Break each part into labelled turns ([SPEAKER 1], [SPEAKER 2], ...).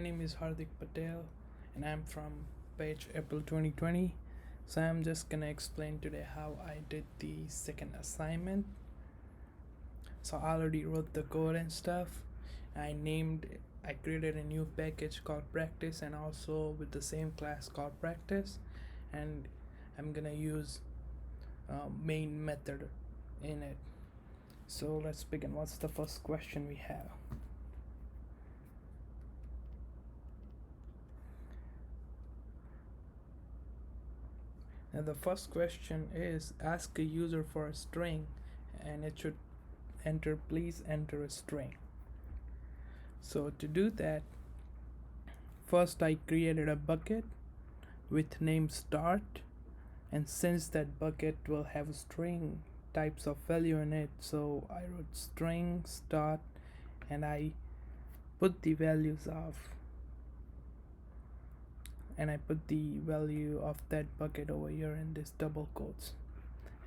[SPEAKER 1] name is Hardik Patel and I'm from page April 2020. So I'm just gonna explain today how I did the second assignment. So I already wrote the code and stuff. I created a new package called practice and also with the same class called practice, and I'm gonna use main method in it. So let's begin. What's the first question we have? Now the first question is ask a user for a string and it should please enter a string. So to do that, first I created a bucket with name start, and since that bucket will have string types of value in it, so I wrote string start and I put the values of that bucket over here in this double quotes.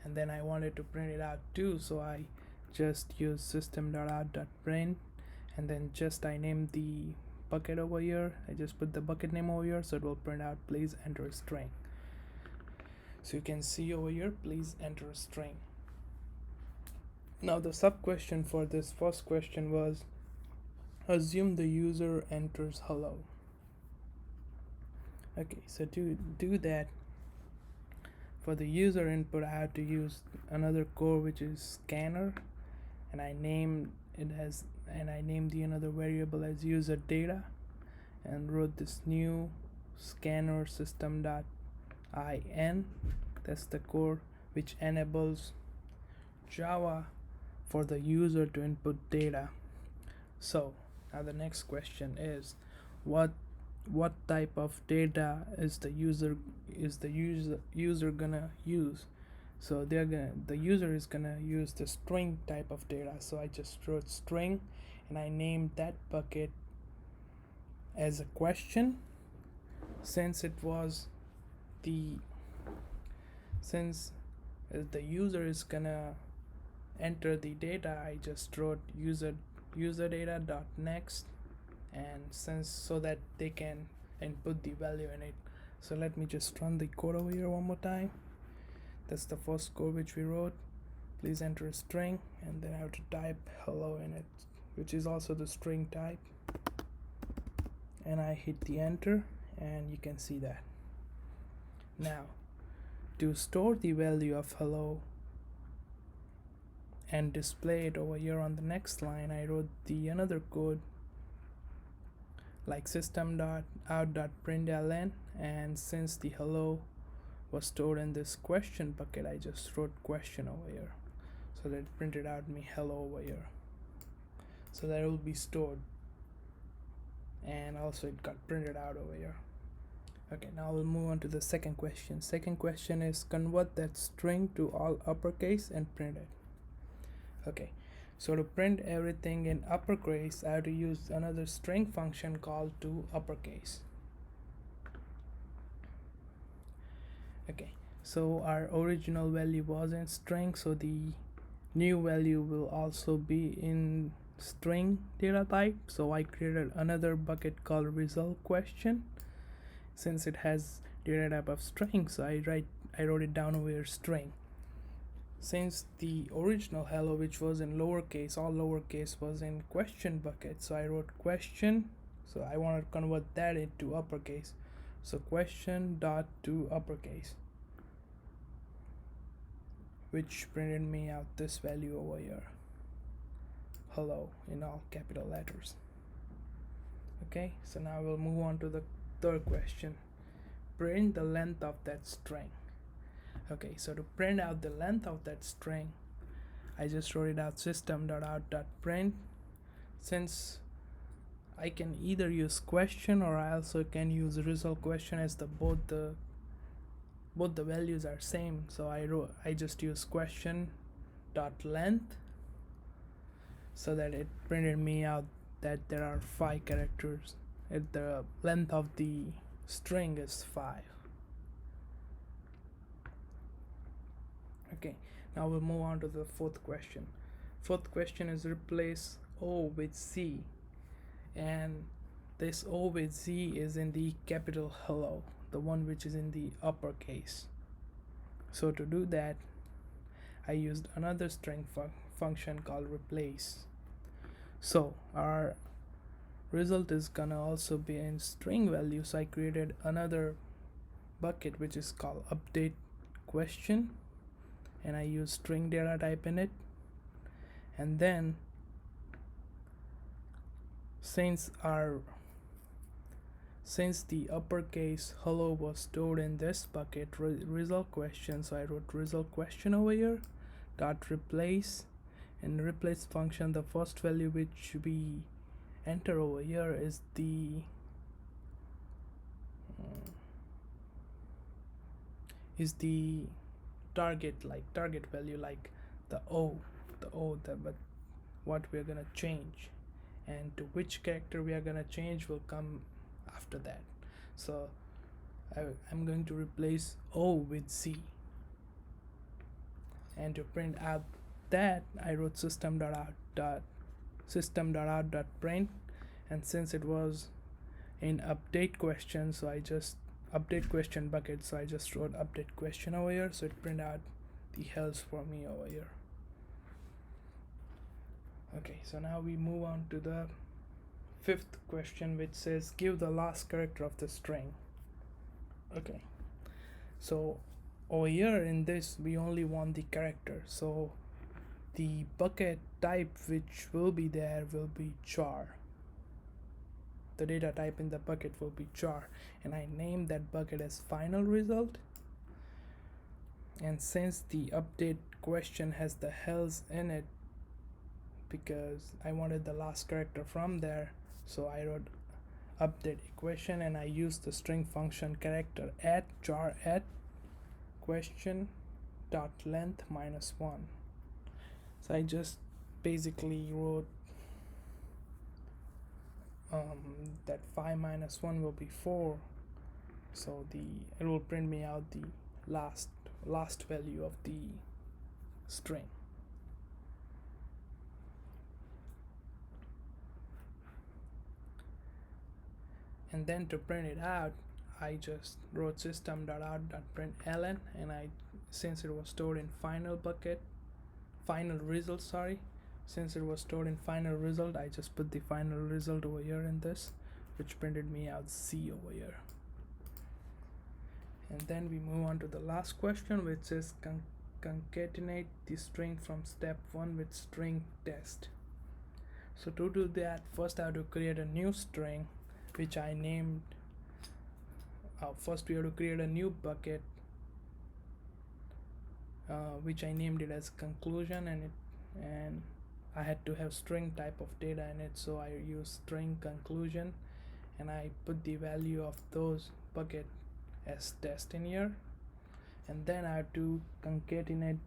[SPEAKER 1] And then I wanted to print it out too, so I just use system.out.print, and then I named the bucket over here. I just put the bucket name over here, so it will print out please enter a string. So you can see over here, please enter a string. Now the sub question for this first question was assume the user enters hello. Okay, so to do that, for the user input I have to use another core which is scanner, and I named the another variable as user data and wrote this new scanner system.in. That's the core which enables Java for the user to input data. So now the next question is what type of data is the user gonna use. So the user is gonna use the string type of data, so I just wrote string and I named that bucket as a question. Since the user is gonna enter the data, I just wrote user data dot next, and so that they can input the value in it. So let me just run the code over here one more time. That's the first code which we wrote. Please enter a string, and then I have to type hello in it, which is also the string type, and I hit the enter, and you can see that. Now to store the value of hello and display it over here on the next line, I wrote the another code like system.out.println, and since the hello was stored in this question bucket, I just wrote question over here, so that it printed out me hello over here, so that it will be stored, and also it got printed out over here. Okay, now we'll move on to the second question. Second question is convert that string to all uppercase and print it. Okay, so to print everything in uppercase, I have to use another string function called to uppercase. Okay, so our original value was in string, so the new value will also be in string data type. So I created another bucket called result question. Since it has data type of string, so I wrote it down over here string. Since the original hello, which was in lowercase, all lowercase, was in question bucket, so I wrote question. So I want to convert that into uppercase, so question dot to uppercase, which printed me out this value over here, hello, in all capital letters. Okay, so now we'll move on to the third question. Print the length of that string. Okay, so to print out the length of that string, I just wrote it out system.out.print. Since I can either use question or I also can use result question, as both the values are same, so I just use question dot length, so that it printed me out that there are 5 characters. The length of the string is 5. Okay, now we'll move on to the fourth question. Fourth question is replace O with C, and this O with Z is in the capital hello, the one which is in the uppercase. So to do that, I used another string function called replace. So our result is gonna also be in string value, so I created another bucket which is called update question, and I use string data type in it. And then since the uppercase hello was stored in this bucket, result question, so I wrote result question over here dot replace. In replace function, the first value which we enter over here is the target value, like the O, but what we're gonna change, and to which character we are gonna change will come after that. So I'm going to replace O with Z, and to print out that I wrote system.out.print, and since it was in update question, so I just update question bucket, so I just wrote update question over here, so it print out the hells for me over here. Okay, so now we move on to the fifth question, which says give the last character of the string. Okay, so over here in this we only want the character, so the bucket type which will be there will be char. The data type in the bucket will be char, and I named that bucket as final result. And since the update question has the hells in it, because I wanted the last character from there, so I wrote update equation, and I used the string function character at char at question dot length -1. So I just basically wrote that 5 minus 1 will be 4, so it will print me out the last value of the string. And then to print it out, I just wrote system.out.println, and since it was stored in final result, since it was stored in final result, I just put the final result over here in this, which printed me out Z over here. And then we move on to the last question, which says concatenate the string from step 1 with string test. So to do that, first I have to create a new string, which I named first we have to create a new bucket, which I named it as conclusion, and I had to have string type of data in it, so I used string conclusion, and I put the value of those bucket as test in here. And then I have to concatenate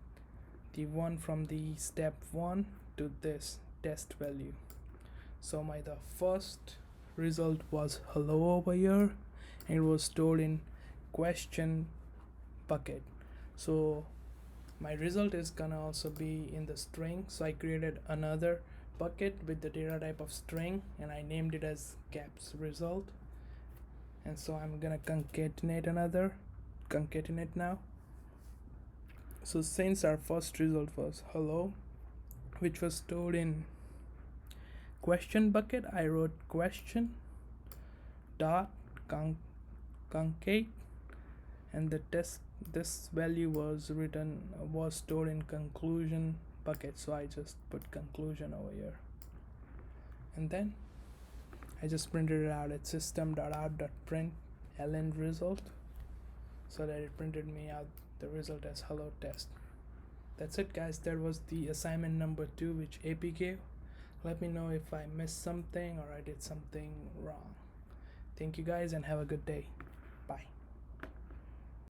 [SPEAKER 1] the one from the step 1 to this test value. So the first result was hello over here, and it was stored in question bucket. So my result is gonna also be in the string, so I created another bucket with the data type of string, and I named it as caps result. And so I'm gonna concatenate now. So since our first result was hello, which was stored in question bucket, I wrote question dot concate, and this value was stored in conclusion bucket, so I just put conclusion over here. And then I just printed it out at system.out.println result, so that it printed me out the result as hello test. That's it, guys. That was the assignment number 2 which AP gave. Let me know if I missed something or I did something wrong. Thank you guys, and have a good day. Bye.